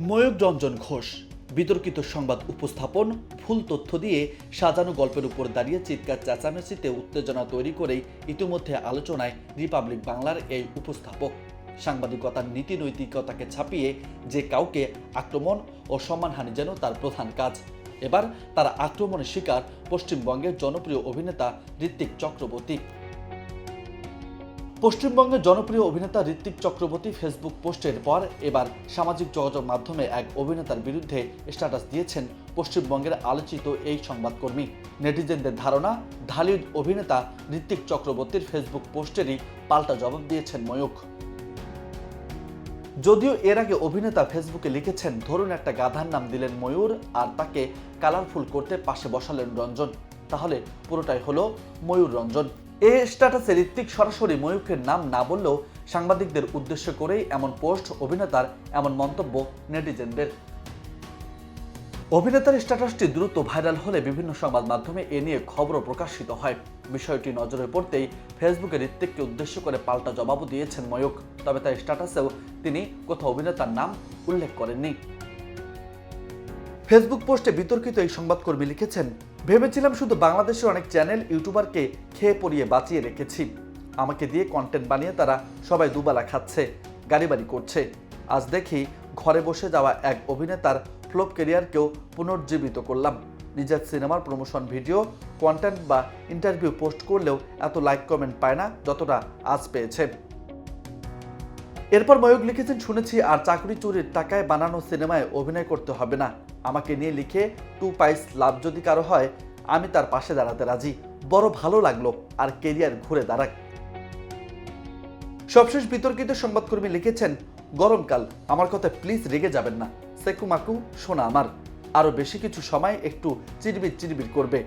ময়ূক রঞ্জন ঘোষ বিতর্কিত সংবাদ উপস্থাপন, ভুল তথ্য দিয়ে সাজানো গল্পের উপর দাঁড়িয়ে চিৎকার চেঁচামেচিতে উত্তেজনা তৈরি করেই ইতিমধ্যে আলোচনায় রিপাবলিক বাংলার এই উপস্থাপক। সাংবাদিকতার নীতি নৈতিকতাকে ছাপিয়ে যে কাউকে আক্রমণ ও সম্মানহানি যেন তার প্রধান কাজ। এবার তার আক্রমণের শিকার পশ্চিমবঙ্গের জনপ্রিয় অভিনেতা ঋত্বিক চক্রবর্তী। পশ্চিমবঙ্গের জনপ্রিয় অভিনেতা ঋত্বিক চক্রবর্তী ফেসবুক পোস্টের পর এবার সামাজিক যোগাযোগ মাধ্যমে এক অভিনেতার বিরুদ্ধে স্ট্যাটাস দিয়েছেন পশ্চিমবঙ্গের আলোচিত এই সংবাদকর্মী। নেটিজেনদের ধারণা, ঢালিউড অভিনেতা ঋত্বিক চক্রবর্তীর ফেসবুক পোস্টেরই পাল্টা জবাব দিয়েছেন ময়ূক। যদিও এর আগে অভিনেতা ফেসবুকে লিখেছেন, ধরুন একটা গাধার নাম দিলেন ময়ূর আর তাকে কালারফুল করতে পাশে বসালেন রঞ্জন, তাহলে পুরোটাই হলো ময়ূর রঞ্জন। এই স্ট্যাটাসে ঋত্বিক সরাসরি ময়ূকের নাম না বললেও সাংবাদিকদের উদ্দেশ্য করেই এমন পোস্ট, অভিনেতার এমন মন্তব্য নেটিজেনদের। অভিনেতার স্ট্যাটাসটি দ্রুত ভাইরাল হলে বিভিন্ন সংবাদ মাধ্যমে এ নিয়ে খবরও প্রকাশিত হয়। বিষয়টি নজরে পড়তেই ফেসবুকে ঋত্বিককে উদ্দেশ্য করে পাল্টা জবাবও দিয়েছেন ময়ূক। তবে তার স্ট্যাটাসেও তিনি কোথাও অভিনেতার নাম উল্লেখ করেননি। ফেসবুক পোস্টে বিতর্কিত এই সংবাদকর্মী লিখেছেন, ভেবেছিলাম শুধু বাংলাদেশের অনেক চ্যানেল ইউটিউবারকে খেয়ে পরিয়ে বাঁচিয়ে রেখেছি। আমাকে দিয়ে কন্টেন্ট বানিয়ে তারা সবাই দুবেলা খাচ্ছে, গাড়ি বাড়ি করছে। আজ দেখি ঘরে বসে যাওয়া এক অভিনেতার ফ্লপ ক্যারিয়ারকেও পুনর্জীবিত করলাম। নিজের সিনেমার প্রমোশন ভিডিও, কন্টেন্ট বা ইন্টারভিউ পোস্ট করলেও এত লাইক কমেন্ট পায় না যতটা আজ পেয়েছে। এরপর ময়ূক লিখেছেন, শুনেছি আর চাকরি চুরির টাকায় বানানো সিনেমায় অভিনয় করতে হবে না। আমাকে নিয়ে লিখে 2 পাইস লাভ যদি কারো হয়, আমি তার পাশে দাঁড়াতে রাজি। বড় ভালো লাগলো, আর কেরিয়ার ঘুরে দাঁড়াক। সবশেষ বিতর্কিত সংবাদকর্মী লিখেছেন, গরমকাল, আমার কথা প্লিজ রেগে যাবেন না। সেকুমাকু শোনা আমার, আরো বেশি কিছু সময় একটু চিরবির চিরবির করবে।